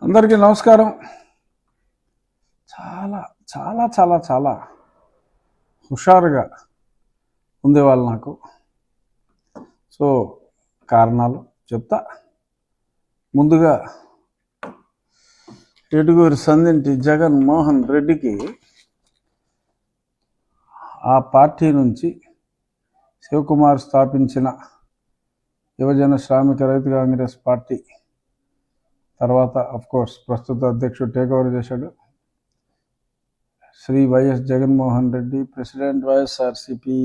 అందరికీ నమస్కారం. చాలా చాలా చాలా చాలా హుషారుగా ఉండేవాళ్ళు నాకు. సో కారణాలు చెప్తా. ముందుగా ఏడుగురు సందింటి జగన్మోహన్ రెడ్డికి ఆ పార్టీ నుంచి శివకుమార్ స్థాపించిన యువజన శ్రామిక రైతు కాంగ్రెస్ పార్టీ తర్వాత అఫ్కోర్స్ ప్రస్తుత అధ్యక్షుడు టేక్ ఓవర్ చేశాడు. Shri YS Jaganmohan Reddy, president YSRCP,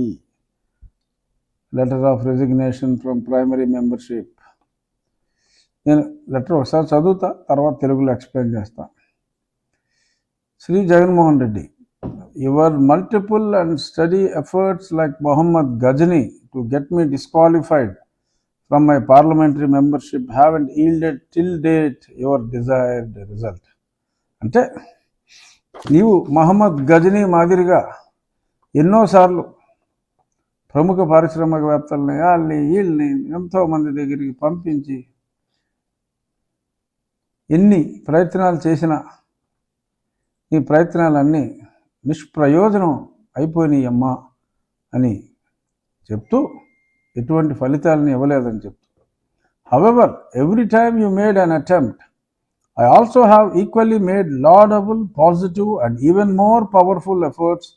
letter of resignation from primary membership. నేను లెటర్ ఒకసారి చదువుతా, తర్వాత తెలుగులో ఎక్స్ప్లెయిన్ చేస్తా. Shri Jaganmohan Reddy, your multiple and study efforts like Mohammed Ghazni to get me disqualified from my parliamentary membership haven't yielded till date your desired result. అంటే నీవు మహమ్మద్ గజనీ మాదిరిగా ఎన్నోసార్లు ప్రముఖ పారిశ్రామికవేత్తలని వాళ్ళని వీళ్ళని ఎంతోమంది దగ్గరికి పంపించి ఎన్ని ప్రయత్నాలు చేసినా ఈ ప్రయత్నాలన్నీ నిష్ప్రయోజనం అయిపోయినాయి అమ్మా అని చెప్తూ ఎటువంటి ఫలితాలను ఇవ్వలేదని చెప్తూ, however, every time you made an attempt, I also have equally made laudable, positive and even more powerful efforts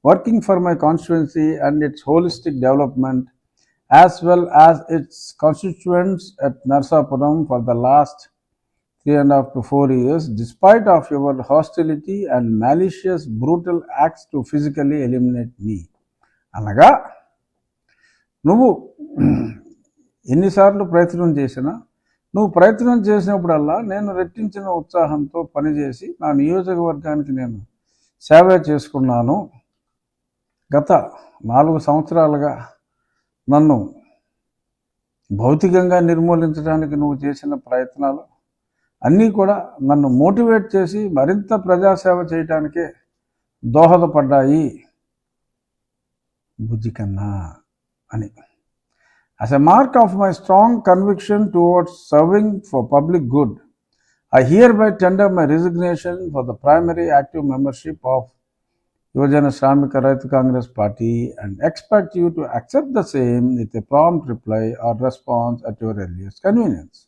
working for my constituency and its holistic development as well as its constituents at Narsapuram for the last 3.5 to 4 years, despite of your hostility and malicious brutal acts to physically eliminate me. అనగా నువ్వు ఎన్నిసార్లు ప్రయత్నం చేసినా, నువ్వు ప్రయత్నం చేసినప్పుడల్లా నేను రెట్టించిన ఉత్సాహంతో పనిచేసి నా నియోజకవర్గానికి నేను సేవ చేసుకున్నాను. గత 4 సంవత్సరాలుగా నన్ను భౌతికంగా నిర్మూలించడానికి నువ్వు చేసిన ప్రయత్నాలు అన్నీ కూడా నన్ను మోటివేట్ చేసి మరింత ప్రజాసేవ చేయడానికే దోహదపడ్డాయి బుజ్జి కన్నా అని. As a mark of my strong conviction towards serving for public good, I hereby tender my resignation for the primary active membership of Yuvajana Shramika Raitu Congress Party and expect you to accept the same with a prompt reply or response at your earliest convenience.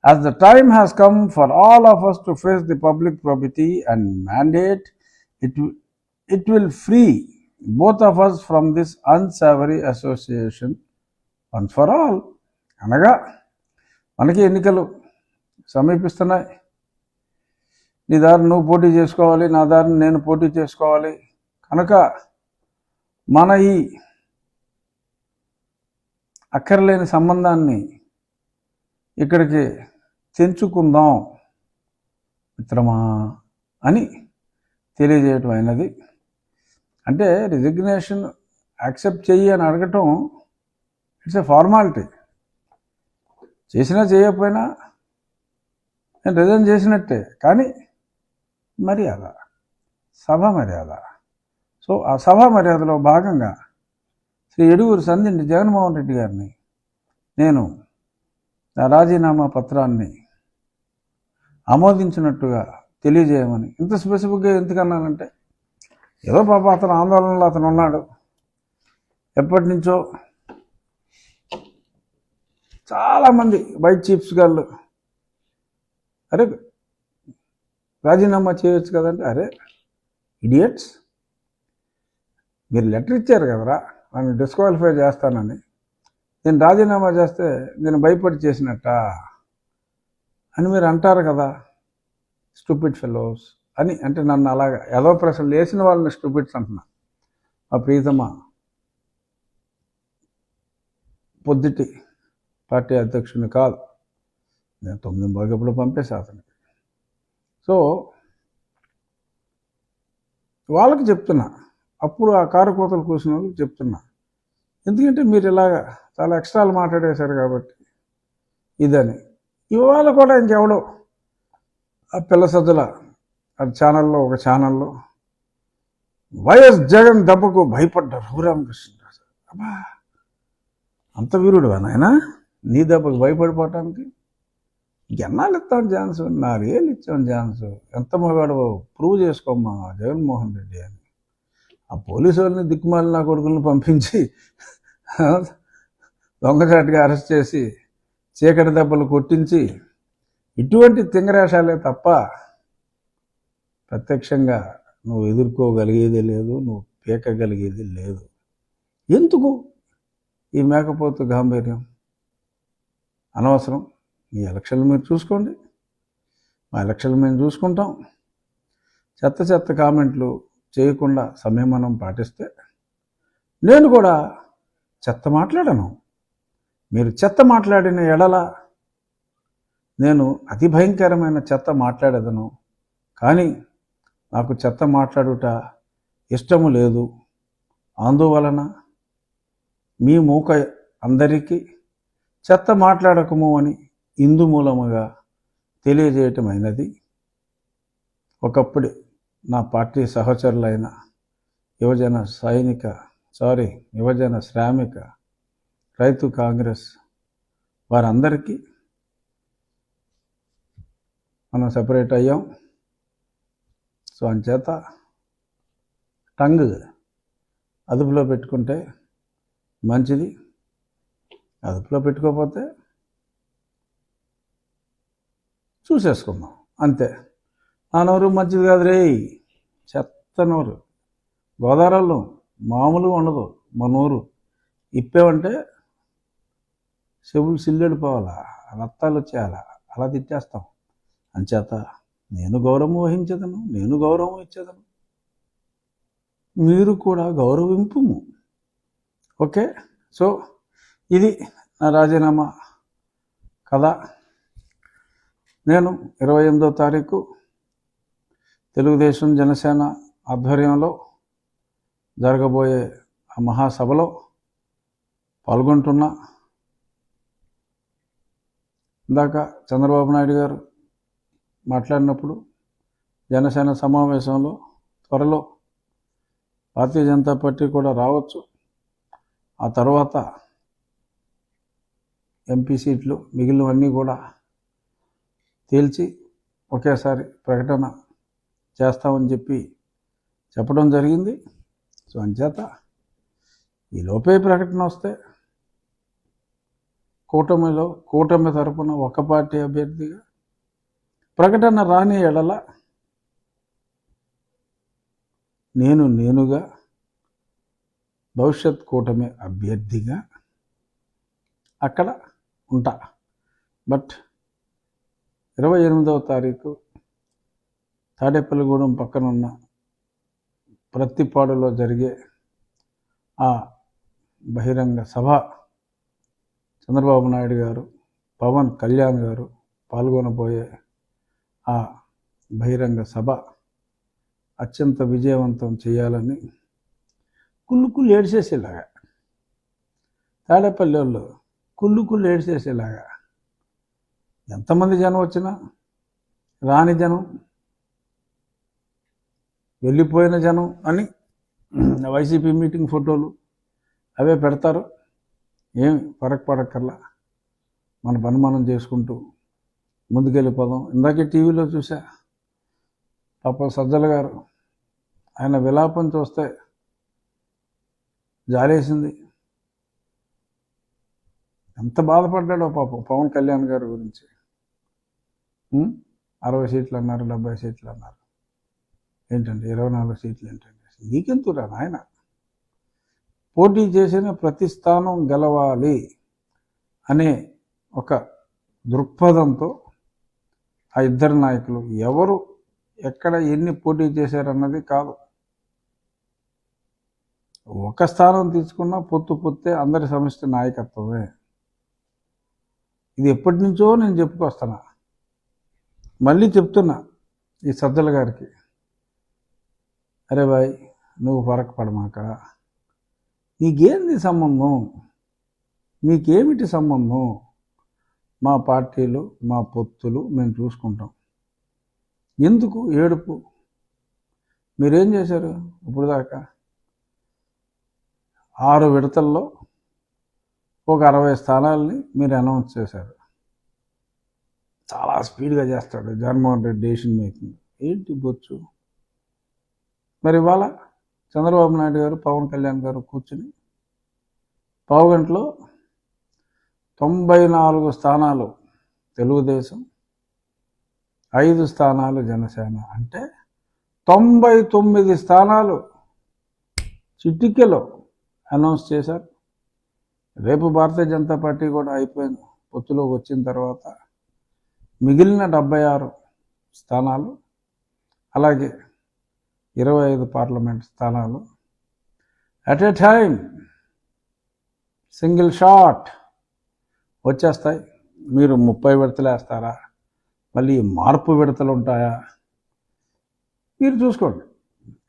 As the time has come for all of us to face the public probity and mandate, it will free both of us from this unsavory association once for all. అనగా మనకి ఎన్నికలు సమీపిస్తున్నాయి. నీ దారిని నువ్వు పోటీ చేసుకోవాలి, నా దారిని నేను పోటీ చేసుకోవాలి. కనుక మన ఈ అక్కర్లేని సంబంధాన్ని ఇక్కడికి తెంచుకుందాం మిత్రమా అని తెలియజేయటం అయినది. అంటే రిజిగ్నేషన్ యాక్సెప్ట్ చెయ్యి అని అడగటం ఇట్స్ ఏ ఫార్మాలిటీ. చేసినా చేయకపోయినా నేను రిజైన్ చేసినట్టే, కానీ మర్యాద, సభ మర్యాద. సో ఆ సభా మర్యాదలో భాగంగా శ్రీ ఏడుగురు సందింటి జగన్మోహన్ రెడ్డి గారిని నేను నా రాజీనామా పత్రాన్ని ఆమోదించినట్టుగా తెలియజేయమని. ఇంత స్పెసిఫిక్గా ఎందుకన్నానంటే, ఏదో పాప అతను ఆందోళనలో అతను ఉన్నాడు. ఎప్పటి నుంచో చాలామంది వైస్ చీఫ్స్ గారు అరే రాజీనామా చేయొచ్చు కదంటే, అరే ఇడియట్స్, మీరు లెటర్ ఇచ్చారు కదరా నన్ను డిస్క్వాలిఫై చేస్తానని, నేను రాజీనామా చేస్తే నేను భయపడి చేసినట్ట అని మీరు అంటారు కదా, స్టూపిడ్ ఫెలోస్ అని. అంటే నన్ను అలాగా ఏదో ప్రశ్నలు వేసిన వాళ్ళని స్టూపిడ్స్ అంటున్నా. మా ప్రీతమ పొద్దుటి పార్టీ అధ్యక్షుని కాదు, నేను 9 ఎప్పుడు పంపేసా అతనికి. సో వాళ్ళకి చెప్తున్నా, అప్పుడు ఆ కారు కోతలు కూసిన వాళ్ళకి చెప్తున్నా, ఎందుకంటే మీరు ఇలాగా చాలా ఎక్స్ట్రాలు మాట్లాడేశారు కాబట్టి ఇదని. ఇవాళ కూడా ఇంకెవడో ఆ పిల్ల సజ్జల ఛానల్లో ఒక ఛానల్లో వైఎస్ జగన్ దెబ్బకు భయపడ్డారు రఘురామకృష్ణరాజు. అబ్బా, అంత వీరుడు నాయన, నీ దెబ్బకు భయపడిపోవటానికి ఎన్నాళ్ళు ఇస్తాం ఛాన్స్? 4 ఏళ్ళు ఇచ్చాం ఛాన్స్. ఎంత మగాడు ప్రూవ్ చేసుకోమ్మా జగన్మోహన్ రెడ్డి అని. ఆ పోలీసు వాళ్ళని దిక్కుమాలి నా కొడుకులను పంపించి దొంగచాటుగా అరెస్ట్ చేసి చీకటి దెబ్బలు కొట్టించి ఇటువంటి తింగరేషాలే తప్ప ప్రత్యక్షంగా నువ్వు ఎదుర్కోగలిగేది లేదు, నువ్వు పీకగలిగేది లేదు. ఎందుకు ఈ మేకపోతు గాంభీర్యం? అనవసరం. మీ ఎలక్షన్లు మీరు చూసుకోండి, మా ఎలక్షన్లు మేము చూసుకుంటాం. చెత్త కామెంట్లు చేయకుండా సంయమనం పాటిస్తే నేను కూడా చెత్త మాట్లాడను. మీరు చెత్త మాట్లాడిన ఎడల నేను అతి భయంకరమైన చెత్త మాట్లాడేదను. కానీ నాకు చెత్త మాట్లాడుట ఇష్టము లేదు. అందువలన మీ మూక అందరికీ చెత్త మాట్లాడకము అని ఇందు మూలముగా తెలియజేయటమైనది. ఒకప్పుడు నా పార్టీ సహచరులైన యువజన శ్రామిక రైతు కాంగ్రెస్ వారందరికీ మనం సెపరేట్ అయ్యాం. సో అంచేత టంగ్ అదుపులో పెట్టుకుంటే మంచిది. అదుపులో పెట్టుకోకపోతే చూసేసుకుందాం అంతే. నా నోరు మంచిది కాదు రే, చెత్త నోరు. గోదావరిలో మామూలుగా ఉండదు మా నోరు. ఇప్పేమంటే చెవులు సిల్లెడిపోవాలా, రక్తాలు వచ్చేయాలా, అలా తిట్టేస్తాం. అంచేత నేను గౌరవం వహించదను, నేను గౌరవం ఇచ్చేదను, మీరు కూడా గౌరవింపుము. ఓకే. సో ఇది నా రాజీనామా కథ. నేను 28వ తారీఖు తెలుగుదేశం జనసేన ఆధ్వర్యంలో జరగబోయే ఆ మహాసభలో పాల్గొంటున్నా. ఇందాక చంద్రబాబు నాయుడు గారు మాట్లాడినప్పుడు జనసేన సమావేశంలో త్వరలో భారతీయ జనతా పార్టీ కూడా రావచ్చు, ఆ తర్వాత ఎంపీ సీట్లు మిగిలినవన్నీ కూడా తేల్చి ఒకేసారి ప్రకటన చేస్తామని చెప్పడం జరిగింది. సో అంచేత ఈ లోపే ప్రకటన వస్తే కూటమి తరపున ఒక పార్టీ అభ్యర్థిగా ప్రకటన రాని ఎడల నేనుగా భవిష్యత్ కూటమి అభ్యర్థిగా అక్కడ ఉంటా. బట్ 28వ తారీఖు తాడేపల్లిగూడెం పక్కనున్న ప్రత్తిపాడులో జరిగే ఆ బహిరంగ సభ చంద్రబాబు నాయుడు గారు, పవన్ కళ్యాణ్ గారు పాల్గొనబోయే ఆ బహిరంగ సభ అత్యంత విజయవంతం చేయాలని కుళ్ళు ఏడ్చేసేలాగా, తాడేపల్లి వాళ్ళు కుళ్ళు ఏడ్చేసేలాగా, ఎంతమంది జనం వచ్చినా రాని జనం, వెళ్ళిపోయిన జనం అని వైసీపీ మీటింగ్ ఫోటోలు అవే పెడతారు. ఏమి ఫరక్ పడక్కర్లా, మన పని మనం చేసుకుంటూ ముందుకెళ్ళిపోదాం. ఇందాకే టీవీలో చూసా, పాప సజ్జల గారు ఆయన విలాపం చూస్తే జాలేసింది. ఎంత బాధపడ్డాడో పాపం పవన్ కళ్యాణ్ గారి గురించి. 60 సీట్లు అన్నారు, 70 సీట్లు అన్నారు, ఏంటంటే 24 సీట్లు ఏంటంటే, నీకెంతురా నాయన? పోటీ చేసిన ప్రతి స్థానం గెలవాలి అనే ఒక దృక్పథంతో ఆ ఇద్దరు నాయకులు ఎవరు ఎక్కడ ఎన్ని పోటీ చేశారన్నది కాదు, ఒక స్థానం తీసుకున్నా పొత్తే అందరి సమిష్టి నాయకత్వమే. ఇది ఎప్పటి నుంచో నేను చెప్పుకొస్తున్నా, మళ్ళీ చెప్తున్నా ఈ సజ్జల గారికి, అరే బాయ్ నువ్వు ఫరక్ పడమాక, నీకేంది సంబంధం, మీకేమిటి సంబంధం? మా పార్టీలు మా పొత్తులు మేము చూసుకుంటాం, ఎందుకు ఏడుపు? మీరేం చేశారు ఇప్పుడు దాకా? 6 విడతల్లో ఒక 60 స్థానాలని మీరు అనౌన్స్ చేశారు. చాలా స్పీడ్గా చేస్తాడు జగన్మోహన్ రెడ్డి డెసిషన్ మేకింగ్. ఏంటి బొచ్చు? మరి ఇవాళ చంద్రబాబు నాయుడు గారు, పవన్ కళ్యాణ్ గారు కూర్చుని పావుగంటలో 94 స్థానాలు తెలుగుదేశం, 5 స్థానాలు జనసేన, అంటే 99 స్థానాలు చిటికెలో అనౌన్స్ చేశారు. రేపు భారతీయ జనతా పార్టీ కూడా అయిపోయింది, పొత్తులోకి వచ్చిన తర్వాత మిగిలిన 76 స్థానాలు, అలాగే 25 పార్లమెంట్ స్థానాలు at a time single shot వచ్చేస్తాయి. మీరు 30 విడతలు వేస్తారా? మళ్ళీ మార్పు విడతలు ఉంటాయా? మీరు చూసుకోండి,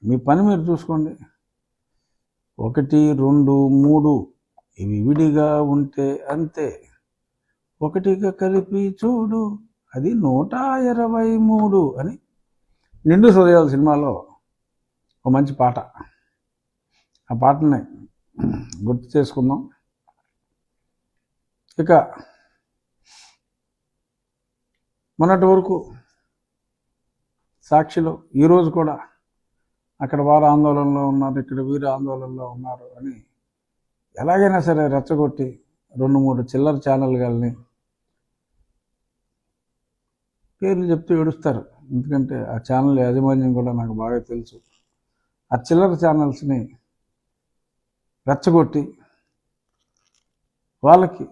మీ పని మీరు చూసుకోండి. 1, 2, 3 ఇవి విడిగా ఉంటే అంతే, ఒకటిగా కలిపి చూడు అది 123 అని నిండు హృదయాల సినిమాలో ఒక మంచి పాట. ఆ పాటని గుర్తు చేసుకుందాం. ఇక మొన్నటి వరకు సాక్షిలో ఈరోజు కూడా అక్కడ వారు ఆందోళనలో ఉన్నారు, ఇక్కడ వీరు ఆందోళనలో ఉన్నారు అని ఎలాగైనా సరే రెచ్చగొట్టి 2-3 చిల్లర ఛానల్ని పేర్లు చెప్తూ ఏడుస్తారు. ఎందుకంటే ఆ ఛానల్ యాజమాన్యం కూడా నాకు బాగా తెలుసు. ఆ చిల్లర ఛానల్స్ని రెచ్చగొట్టి వాళ్ళకి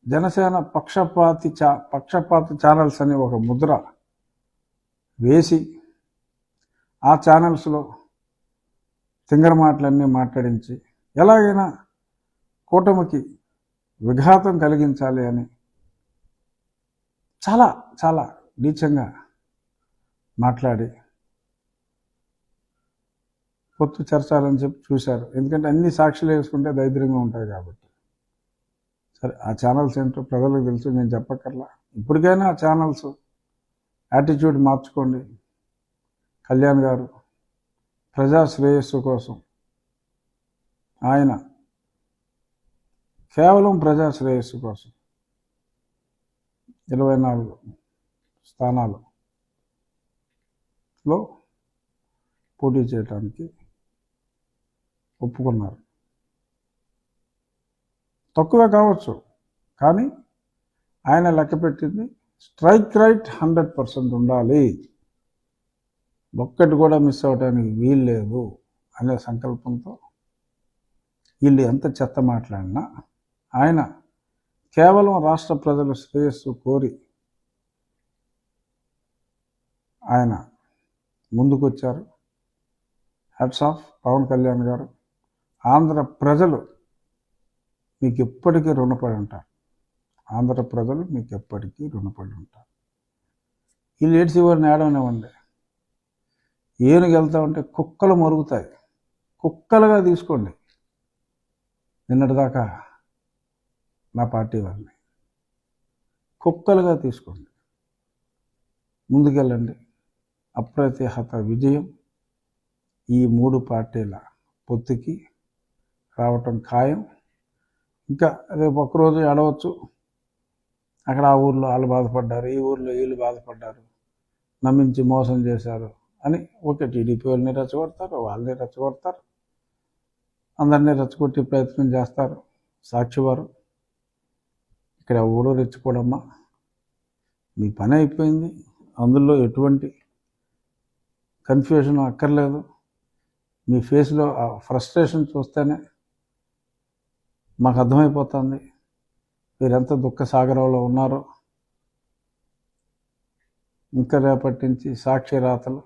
జనసేన పక్షపాత ఛానల్స్ అని ఒక ముద్ర వేసి ఆ ఛానల్స్లో తింగర మాటలన్నీ మాట్లాడించి ఎలాగైనా కూటమికి విఘాతం కలిగించాలి అని చాలా చాలా నీచంగా మాట్లాడి పొత్తు చర్చాలని చెప్పి చూశారు. ఎందుకంటే అన్ని సాక్షులు వేసుకుంటే దరిద్రంగా ఉంటాయి కాబట్టి. సరే, ఆ ఛానల్స్ ఏంటో ప్రజలకు తెలుసు, నేను చెప్పక్కర్లా. ఇప్పటికైనా ఆ ఛానల్స్ యాటిట్యూడ్ మార్చుకోండి. కళ్యాణ్ గారు ప్రజా శ్రేయస్సు కోసం, ఆయన కేవలం ప్రజా శ్రేయస్సు కోసం 24 స్థానాలలో పోటీ చేయడానికి ఒప్పుకున్నారు. తక్కువే కావచ్చు, కానీ ఆయన లెక్కపెట్టింది స్ట్రైక్ రైట్ 100% ఉండాలి, ఒక్కటి కూడా మిస్ అవ్వడానికి వీలు లేదు అనే సంకల్పంతో వీళ్ళు ఎంత చెత్త మాట్లాడినా ఆయన కేవలం రాష్ట్ర ప్రజల శ్రేయస్సు కోరి ఆయన ముందుకొచ్చారు. హ్యాట్స్ ఆఫ్ పవన్ కళ్యాణ్ గారు. ఆంధ్ర ప్రజలు మీకు ఎప్పటికీ రుణపడి ఉంటారు. ఆంధ్ర ప్రజలు మీకు ఎప్పటికీ రుణపడి ఉంటారు. వీళ్ళు ఏడ్చివారిని ఏడవనివ్వండి. ఏనుగు వెళ్తా ఉంటే కుక్కలు మరుగుతాయి, కుక్కలుగా తీసుకోండి. నిన్నటిదాకా నా పార్టీ వాళ్ళని కుక్కలుగా తీసుకోండి, ముందుకెళ్ళండి. అప్రతిహత విజయం ఈ 3 పార్టీల పొత్తుకి రావటం ఖాయం. ఇంకా రేపు ఒక్కరోజు ఏడవచ్చు, అక్కడ ఆ ఊర్లో వాళ్ళు బాధపడ్డారు, ఈ ఊర్లో వీళ్ళు బాధపడ్డారు, నమ్మించి మోసం చేశారు అని టీడీపీ వాళ్ళని రెచ్చగొడతారు, వాళ్ళని రెచ్చగొడతారు, అందరినీ రెచ్చగొట్టే ప్రయత్నం చేస్తారు. సాక్షి వారు ఇక్కడ ఊడో రెచ్చిపోవడమ్మా, మీ పని అయిపోయింది. అందులో ఎటువంటి కన్ఫ్యూజన్ అక్కర్లేదు. మీ ఫేస్లో ఆ ఫ్రస్ట్రేషన్ చూస్తేనే మాకు అర్థమైపోతుంది మీరెంత దుఃఖ సాగరంలో ఉన్నారో. ఇంకా రేపటి నుంచి సాక్షి రాతలు,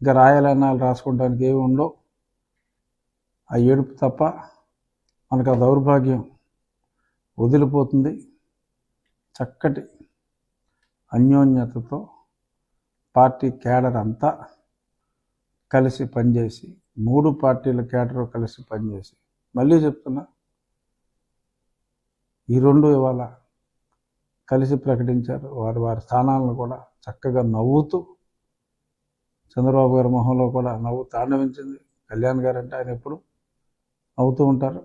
ఇంకా రాయాలన్నాలు రాసుకోవడానికి ఏమి ఉండవు. ఆ ఏడుపు తప్ప మనకు ఆ దౌర్భాగ్యం వదిలిపోతుంది. చక్కటి అన్యోన్యతతో పార్టీ కేడర్ అంతా కలిసి పనిచేసి, 3 పార్టీల కేడర్ కలిసి పనిచేసి, మళ్ళీ చెప్తున్నా, ఈ 2 ఇవాళ కలిసి ప్రకటించారు. వారి స్థానాలను కూడా చక్కగా నవ్వుతూ, చంద్రబాబు గారి మొహంలో కూడా నవ్వు తాండవించింది. కళ్యాణ్ గారు అంటే ఆయన ఎప్పుడు నవ్వుతూ ఉంటారు.